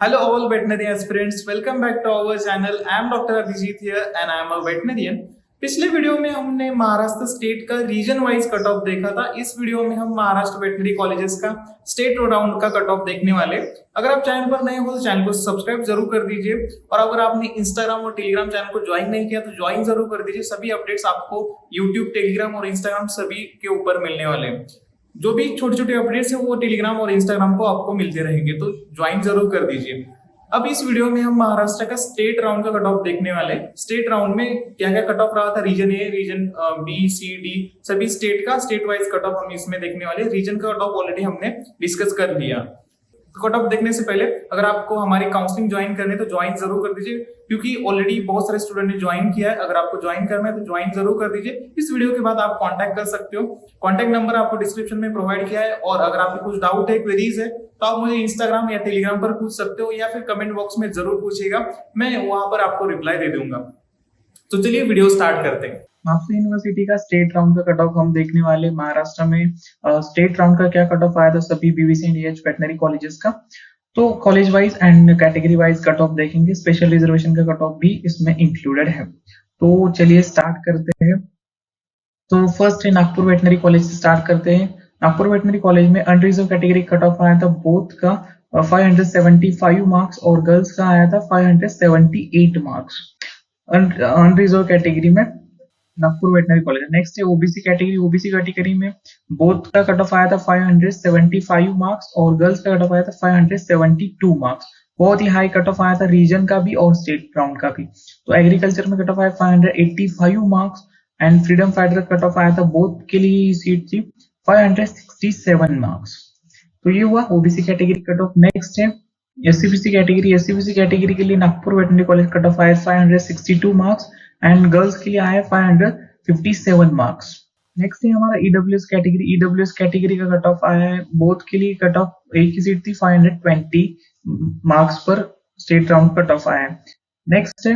Hello, all veterinary aspirants. Welcome back to our channel. I am Dr. Abhijit here and I am a veterinarian. पिछले video में हमने Maharashtra state का region wise cut of देखा था। इस video में हम महाराष्ट्र वेटनरी कॉलेजेस का स्टेट राउंड का कट ऑफ देखने वाले। अगर आप चैनल पर नए हो तो चैनल को सब्सक्राइब जरूर कर दीजिए और अगर आपने इंस्टाग्राम और टेलीग्राम चैनल को ज्वाइन नहीं किया तो ज्वाइन जरूर कर दीजिए। सभी अपडेट्स आपको यूट्यूब, टेलीग्राम और इंस्टाग्राम सभी के ऊपर मिलने वाले हैं। जो भी छोटे छोटे अपडेट्स है वो टेलीग्राम और इंस्टाग्राम को आपको मिलते रहेंगे, तो ज्वाइन जरूर कर दीजिए। अब इस वीडियो में हम महाराष्ट्र का स्टेट राउंड का कट ऑफ देखने वाले। स्टेट राउंड में क्या क्या कट ऑफ रहा था, रीजन ए, रीजन बी, सी, डी, सभी स्टेट का स्टेट वाइज कट ऑफ हम इसमें देखने वाले। रीजन का कट ऑफ ऑलरेडी हमने डिस्कस कर लिया। कट ऑफ देखने से पहले अगर आपको हमारी काउंसलिंग ज्वाइन करनी है तो ज्वाइन जरूर कर दीजिए, क्योंकि ऑलरेडी बहुत सारे स्टूडेंट ने ज्वाइन किया है। अगर आपको ज्वाइन करना है तो ज्वाइन जरूर कर दीजिए। इस वीडियो के बाद आप कांटेक्ट कर सकते हो। कांटेक्ट नंबर आपको डिस्क्रिप्शन में प्रोवाइड किया है और अगर आपको कुछ डाउट है, क्वेरीज है तो आप मुझे इंस्टाग्राम या टेलीग्राम पर पूछ सकते हो या फिर कमेंट बॉक्स में जरूर पूछिएगा, मैं वहां पर आपको रिप्लाई दे दूंगा। तो चलिए वीडियो स्टार्ट करते हैं। महाराष्ट्र यूनिवर्सिटी का स्टेट राउंड का कट ऑफ हम देखने वाले। महाराष्ट्र में स्टेट राउंड का क्या कट ऑफ आया था सभी BVC and AH veterinary colleges का, तो college wise and category wise cut of देखेंगे। स्पेशल रिजर्वेशन का कट ऑफ भी इसमें इंक्लूडेड है। तो चलिए स्टार्ट करते हैं। तो फर्स्ट है नागपुर वेटनरी कॉलेज से स्टार्ट करते हैं। नागपुर वेटनरी कॉलेज में अनरिजर्व कैटेगरी कट ऑफ आया था बोथ का 575 मार्क्स और गर्ल्स का आया था 578 मार्क्स अनरिजर्व कैटेगरी में नागपुर वेटनरी कॉलेज। नेक्स्ट है ओबीसी कैटेगरी। ओबीसी कैटेगरी में बोथ का कट ऑफ आया था 575 मार्क्स और गर्ल्स का कट ऑफ आया था 572 मार्क्स। बहुत ही हाई कट ऑफ आया था रीजन का भी और स्टेट राउंड का भी। तो एग्रीकल्चर में कट ऑफ आया 585 marks and freedom fighter cut off आया था बोथ के लिए सीट थी 567 मार्क्स। तो ये हुआ OBC category cut off. Next है एससीबीसी कैटेगरी। एससीबीसी कैटेगरी के लिए Nagpur veterinary college cut off आया 562 मार्क्स एंड गर्ल्स के लिए आया 557 मार्क्स। नेक्स्ट है हमारा ईडब्ल्यूएस कैटेगरी। ईडब्ल्यूएस कैटेगरी का कट ऑफ आया है बोथ के लिए कट ऑफ एक ही सीट थी 520 मार्क्स पर स्टेट राउंड कट ऑफ आया है। नेक्स्ट है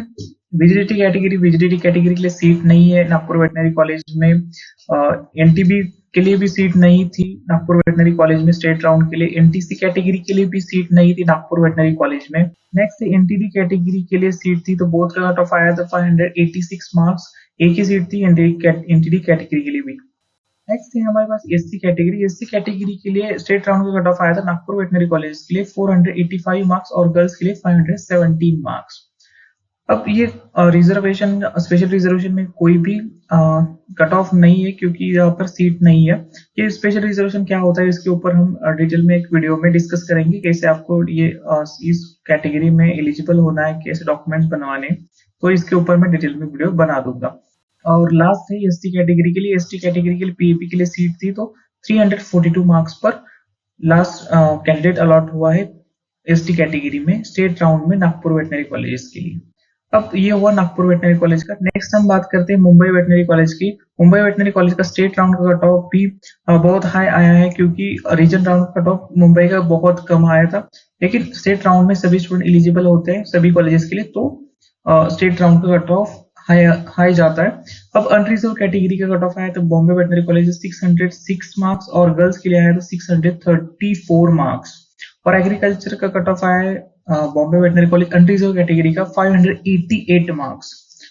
विजिडिटी कैटेगरी। विजिडिटी कैटेगरी के लिए सीट नहीं है नागपुर वेटनरी कॉलेज में। एनटीबी के लिए भी सीट नहीं थी नागपुर वेटनरी कॉलेज में स्टेट राउंड के लिए। एनटीसी कैटेगरी के लिए भी सीट नहीं थी नागपुर वेटनरी कॉलेज में। नेक्स्ट एनटीडी कैटेगरी के लिए सीट थी, तो बोथ का कट ऑफ आया था 586 मार्क्स। एक ही सीट थी एनटीडी कैटेगरी के लिए भी। नेक्स्ट है हमारे पास एससी कैटेगरी। एससी कैटेगरी के लिए स्टेट राउंड का कट ऑफ आया था नागपुर वेटनरी कॉलेज के लिए 485 मार्क्स और गर्ल्स के लिए 517 मार्क्स। अब ये रिजर्वेशन, स्पेशल रिजर्वेशन में कोई भी कट ऑफ नहीं है क्योंकि यहाँ पर सीट नहीं है। ये स्पेशल रिजर्वेशन क्या होता है इसके ऊपर हम डिटेल में एक वीडियो में डिस्कस करेंगे, कैसे आपको ये इस कैटेगरी में एलिजिबल होना है, कैसे डॉक्यूमेंट्स बनवाने, तो इसके ऊपर मैं डिटेल में वीडियो बना दूंगा। और लास्ट है एसटी कैटेगरी के लिए। एसटी कैटेगरी के लिए पीएपी के लिए सीट थी, तो 342 मार्क्स पर लास्ट कैंडिडेट अलॉट हुआ है एसटी कैटेगरी में स्टेट राउंड में नागपुर वेटनरी कॉलेज के लिए। अब ये हुआ नागपुर वेटनरी कॉलेज का। नेक्स्ट हम बात करते हैं मुंबई वेटनरी कॉलेज की। मुंबई वेटनरी कॉलेज का स्टेट राउंड का कट ऑफ भी बहुत हाई आया है, क्योंकि रीजन राउंड का कट ऑफ मुंबई का बहुत कम आया था, लेकिन स्टेट राउंड में सभी स्टूडेंट एलिजिबल होते हैं सभी कॉलेजेस के लिए, तो स्टेट राउंड का कट ऑफ हाई जाता है। अब अनरिजर्व कैटेगरी का कट ऑफ आया तो बॉम्बे वेटनरी कॉलेज 606 मार्क्स और गर्ल्स के लिए आया तो 634 मार्क्स। और एग्रीकल्चर का कट ऑफ आया है Bombay veterinary college unreserved category का 588 मार्क्स,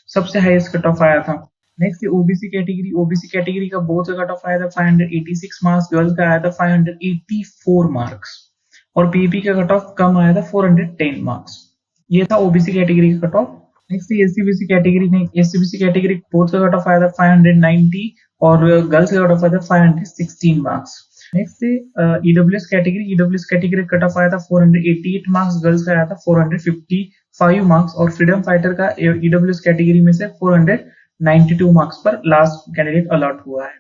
सबसे हाईएस्ट कट ऑफ आया था। Next OBC category. OBC category का बोथ का कट ऑफ आया था 586 मार्क्स, गर्ल्स का आया था 584 मार्क्स और पीपी का कट ऑफ कम आया था 410 मार्क्स। ये था ओबीसी कैटेगरी का cut of. Next SCBC category ने एससीबीसी कैटेगरी बोथ का कट ऑफ आया था 590 और गर्ल्स का कट ऑफ आया था 516 marks. Next EWS category. EWS category cut off आया था 488 मार्क्स, गर्ल्स का आया था 455 मार्क्स और फ्रीडम फाइटर का ईडब्ल्यूएस कैटेगरी में से 492 मार्क्स पर लास्ट कैंडिडेट अलॉट हुआ है।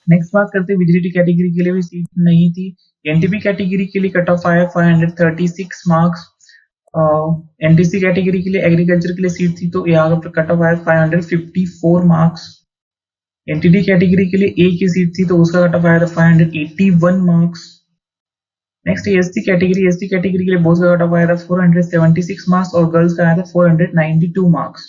नेक्स्ट बात करते हैं विजिडिटी कैटेगरी के लिए भी सीट नहीं थी। एनटीपी कैटेगरी के लिए कट ऑफ आया 536 मार्क्स। एनटीसी कैटेगरी के लिए एग्रीकल्चर के लिए सीट थी, तो यहाँ पर कट ऑफ आया 554 मार्क्स। एनटीडी कैटेगरी के लिए एक ही सीट थी, तो उसका कट ऑफ आया था 581 marks. Next ST category. ST category के लिए बोथ का कट ऑफ आया था 476 मार्क्स और गर्ल्स का आया था 492 मार्क्स।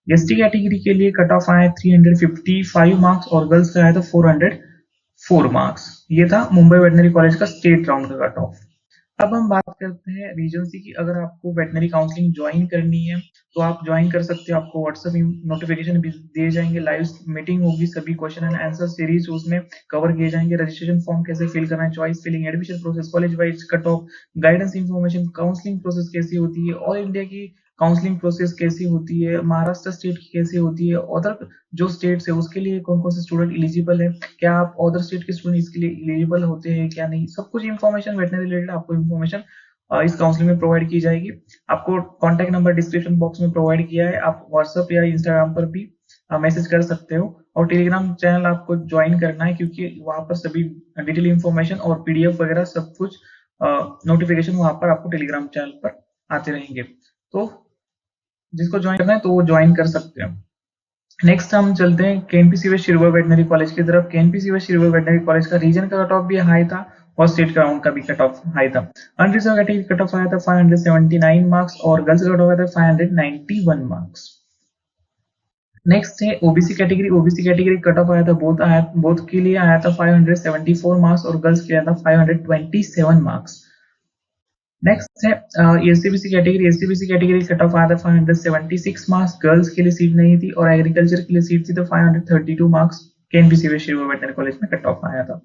एसटी कैटेगरी के लिए कट ऑफ आया 355 मार्क्स और गर्ल्स का आया था 404 मार्क्स। ये था मुंबई वेटनरी कॉलेज का स्टेट राउंड का कट ऑफ। अब हम बात करते हैं रीजन सी की। अगर आपको वेटनरी काउंसलिंग ज्वाइन करनी है तो आप ज्वाइन कर सकते हो। आपको व्हाट्सएप नोटिफिकेशन भी दिए जाएंगे, लाइव मीटिंग होगी, सभी क्वेश्चन एंड आंसर सीरीज उसमें कवर किए जाएंगे। रजिस्ट्रेशन फॉर्म कैसे फिल करना है, choice filling, admission process, college wise cut off, guidance information, counselling process कैसी होती है, ऑल इंडिया की काउंसलिंग प्रोसेस कैसी होती है, महाराष्ट्र स्टेट की कैसी होती है, अदर जो स्टेट्स है उसके लिए कौन कौन से स्टूडेंट एलिजिबल है, क्या आप अदर स्टेट के स्टूडेंट इसके लिए एलिजिबल होते हैं क्या नहीं, सब कुछ इन्फॉर्मेशन वेटनरी रिलेटेड आपको इन्फॉर्मेशन इस काउंसलिंग में प्रोवाइड की जाएगी। आपको कॉन्टैक्ट नंबर डिस्क्रिप्शन बॉक्स में प्रोवाइड किया है, आप व्हाट्सएप या इंस्टाग्राम पर भी मैसेज कर सकते हो। और टेलीग्राम चैनल आपको ज्वाइन करना है क्योंकि वहां पर सभी डिटेल इंफॉर्मेशन और पीडीएफ वगैरह सब कुछ नोटिफिकेशन वहां पर आपको टेलीग्राम चैनल पर आते रहेंगे। तो जिसको ज्वाइन करना है तो वो ज्वाइन कर सकते हैं। नेक्स्ट हम चलते हैं KNP west Shirwal veterinary college की तरफ। KNP west Shirwal veterinary college का रीजन का कट ऑफ भी हाई था और स्टेट ग्राउंड का भी कट ऑफ हाई था। अनरिजर्व कैटेगरी कट ऑफ आया था 579 मार्क्स और गर्ल्स का कट ऑफ आया था 591 मार्क्स। नेक्स्ट है OBC category. OBC category cut off आया था बोथ के लिए आया था 574 मार्क्स और गर्ल्स के लिए आया था 527 मार्क्स। नेक्स्ट है SCBC category. SCBC category cut off आया था 576 मार्क्स, गर्ल्स के लिए सीट नहीं थी और एग्रीकल्चर के लिए सीट थी तो 532 marks KNP west Shirwal veterinary college में कट ऑफ आया था।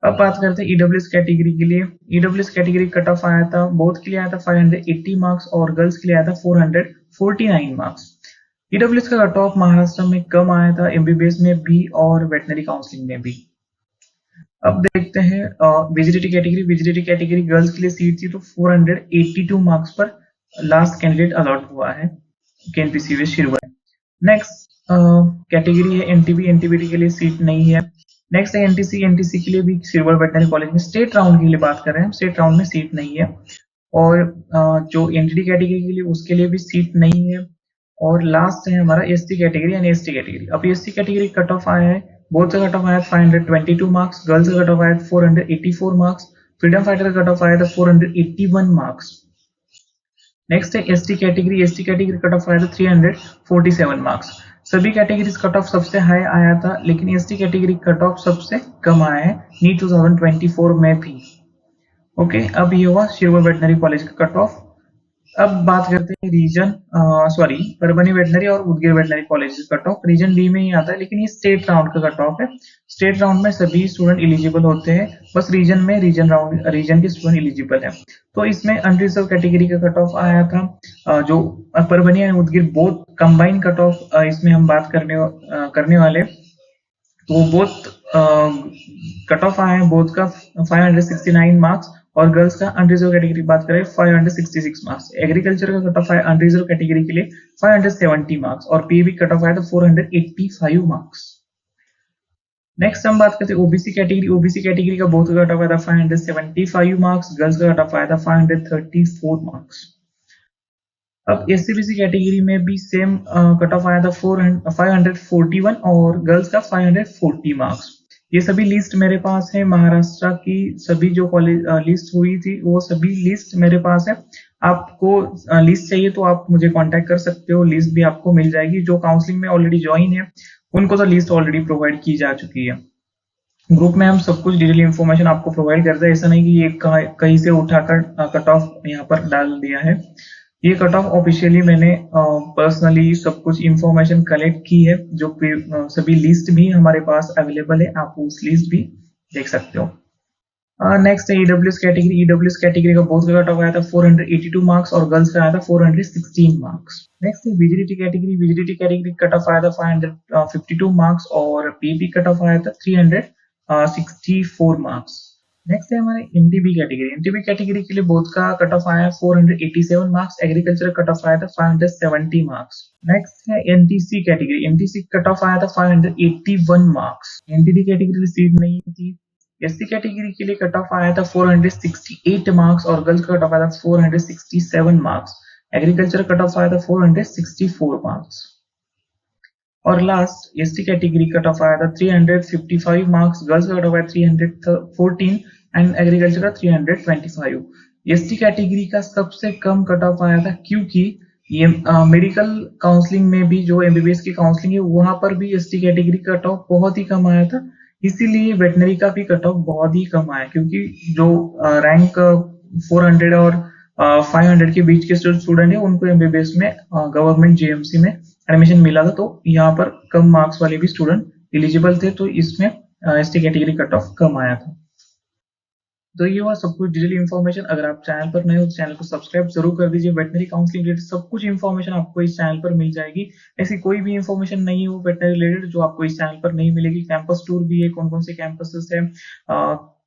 अब बात करते हैं ईडब्ल्यूएस कैटेगरी के लिए। ईडब्ल्यूएस कैटेगरी कट ऑफ आया था बोथ के लिए आया था 580 मार्क्स और गर्ल्स के लिए आया था 449 मार्क्स। ईडब्ल्यूएस का कट ऑफ महाराष्ट्र में कम आया था, एमबीबीएस में भी और वेटनरी काउंसलिंग में भी। अब देखते हैं विजिलिटी कैटेगरी। विजिलिटी कैटेगरी गर्ल्स के लिए सीट थी तो 482 मार्क्स पर लास्ट कैंडिडेट अलॉट हुआ है केएनपी वेस्ट शिरवा। नेक्स्ट कैटेगरी है एनटीबी। एनटीबीटी के लिए सीट नहीं है। नेक्स्ट है एनटीसी। एनटीसी के लिए भी शिरवा वेटनरी कॉलेज में स्टेट राउंड के लिए बात कर रहे हैं, स्टेट राउंड में सीट नहीं है। और जो एनटीडी कैटेगरी के लिए उसके लिए भी सीट नहीं है। और लास्ट है हमारा एसटी कैटेगरी यानी एसटी कैटेगरी। अब एसटी कैटेगरी कट ऑफ आया है, बोथ का कट ऑफ आया 522 मार्क्स, गर्ल्स का कट ऑफ आया 484 मार्क्स, फ्रीडम फाइटर का कट ऑफ आया था 481 मार्क्स। नेक्स्ट है ST category. ST category cut off आया था 347 मार्क्स। सभी कैटेगरीज कट ऑफ सबसे हाई आया था लेकिन एसटी कैटेगरी कट ऑफ सबसे कम आया है नीट 2024 में भी। ओके, अब ये हुआ शिरवा वेटनरी कॉलेज का कट ऑफ। अब बात करते हैं रीजन परभनी वेटनरी और Udgir veterinary college cut off. Region B में ही आता है लेकिन ये स्टेट राउंड का कट ऑफ है। स्टेट राउंड में सभी स्टूडेंट एलिजिबल होते हैं, बस रीजन में रीजन के स्टूडेंट एलिजिबल है। तो इसमें अनरिजर्व कैटेगरी का कट ऑफ आया था जो Parbhani and Udgir both combine cut off इसमें हम बात करने वाले। तो बोथ कट ऑफ आए हैं बोथ का 569 मार्क्स और गर्ल्स का अनरिजर्व कैटेगरी बात करें 566 मार्क्स। एग्रीकल्चर का कट ऑफ आया अनरिजर्व कैटेगरी के लिए 570 मार्क्स और पीवी कट ऑफ आया था 485 मार्क्स। नेक्स्ट हम बात करते हैं ओबीसी कैटेगरी। ओबीसी कैटेगरी का बोथ का कट ऑफ आया था 575 मार्क्स, गर्ल्स का कट ऑफ आया था 534 मार्क्स। अब एससीबीसी कैटेगरी में भी सेम कट ऑफ आया था 541 और गर्ल्स का 540 मार्क्स। ये सभी लिस्ट मेरे पास है, महाराष्ट्र की सभी जो कॉलेज लिस्ट हुई थी वो सभी लिस्ट मेरे पास है। आपको लिस्ट चाहिए तो आप मुझे कांटेक्ट कर सकते हो, लिस्ट भी आपको मिल जाएगी। जो काउंसलिंग में ऑलरेडी ज्वाइन है उनको तो लिस्ट ऑलरेडी प्रोवाइड की जा चुकी है। ग्रुप में हम सब कुछ डिटेल इंफॉर्मेशन आपको प्रोवाइड करते हैं, ऐसा नहीं कि ये कहीं से उठाकर कट ऑफ यहाँ पर डाल दिया है। ये कट ऑफ ऑफिशियली मैंने पर्सनली सब कुछ इंफॉर्मेशन कलेक्ट की है, जो सभी लिस्ट भी हमारे पास अवेलेबल है, आप उस लिस्ट भी देख सकते हो। नेक्स्ट है ईडब्ल्यूएस कैटेगरी। ईडब्ल्यूएस कैटेगरी का बोथ का कट ऑफ आया था 482 मार्क्स और गर्ल्स का आया था 416 मार्क्स। नेक्स्ट है विजिलिटी कैटेगरी। विजिलिटी कैटेगरी कट ऑफ आया था 552 मार्क्स और पीपी कट ऑफ आया था 364 मार्क्स। नेक्स्ट है हमारे एनटीबी कैटेगरी। एनटीबी कैटेगरी के लिए बोथ का कट ऑफ आया 487 मार्क्स, एग्रीकल्चर कट ऑफ आया था 570 मार्क्स। नेक्स्ट है NTC category. NTC cut off आया था 581 मार्क्स। एनटीडी कैटेगरी सीट नहीं थी। एससी कैटेगरी के लिए कट ऑफ आया था 468 मार्क्स और गर्ल्स का कट ऑफ आया था 467 मार्क्स। एग्रीकल्चर कट ऑफ आया था 464 मार्क्स। और last ST category cut off आया था 355 मार्क्स, गर्ल्स का कट ऑफ आया 314 एंड एग्रीकल्चर का 325। एसटी कैटेगरी का सबसे कम कट ऑफ आया था क्योंकि ये मेडिकल काउंसलिंग में भी जो एमबीबीएस की काउंसलिंग है वहां पर भी एसटी कैटेगरी कट ऑफ बहुत ही कम आया था। इसीलिए वेटनरी का भी कट ऑफ बहुत ही कम आया, क्योंकि जो रैंक 400 और 500 के बीच के स्टूडेंट है उनको एमबीबीएस में गवर्नमेंट जेएमसी में एडमिशन मिला था। तो यहाँ पर कम मार्क्स वाले भी स्टूडेंट एलिजिबल थे, तो इसमें एसटी कैटेगरी कट ऑफ कम आया था। तो ये हुआ सब कुछ डिटेल इन्फॉर्मेशन। अगर आप चैनल पर नए हो तो चैनल को सब्सक्राइब जरूर कर दीजिए। वेटनरी काउंसलिंग रिलेटेड सब कुछ इन्फॉर्मेशन आपको इस चैनल पर मिल जाएगी। ऐसी कोई भी इन्फॉर्मेशन नहीं हो वेटनरी रिलेटेड जो आपको इस चैनल पर नहीं मिलेगी। कैंपस टूर भी है, कौन कौन से कैंपसेस है,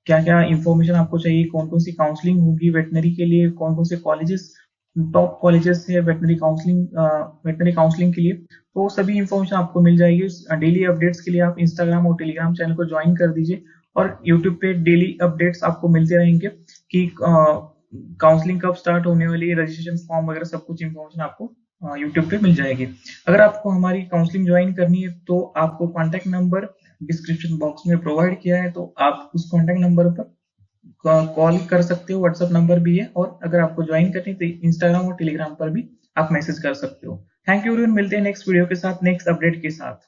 क्या क्या इन्फॉर्मेशन आपको चाहिए, कौन कौन सी काउंसलिंग होगी वेटनरी के लिए, कौन कौन से कॉलेजेस टॉप कॉलेजेस है वेटनरी काउंसलिंग के लिए, तो सभी इन्फॉर्मेशन आपको मिल जाएगी। डेली अपडेट्स के लिए आप इंस्टाग्राम और टेलीग्राम चैनल को ज्वाइन कर दीजिए और यूट्यूब पे डेली अपडेट्स आपको मिलते रहेंगे कि काउंसलिंग कब स्टार्ट होने वाली है, रजिस्ट्रेशन फॉर्म वगैरह सब कुछ इन्फॉर्मेशन आपको यूट्यूब पे मिल जाएगी। अगर आपको हमारी काउंसलिंग ज्वाइन करनी है तो आपको कॉन्टैक्ट नंबर डिस्क्रिप्शन बॉक्स में प्रोवाइड किया है, तो आप उस कॉन्टैक्ट नंबर पर कॉल कर सकते हो, व्हाट्सएप नंबर भी है, और अगर आपको ज्वाइन करनी है तो इंस्टाग्राम और टेलीग्राम पर भी आप मैसेज कर सकते हो। थैंक यू एवरीवन, मिलते हैं नेक्स्ट वीडियो के साथ, नेक्स्ट अपडेट के साथ।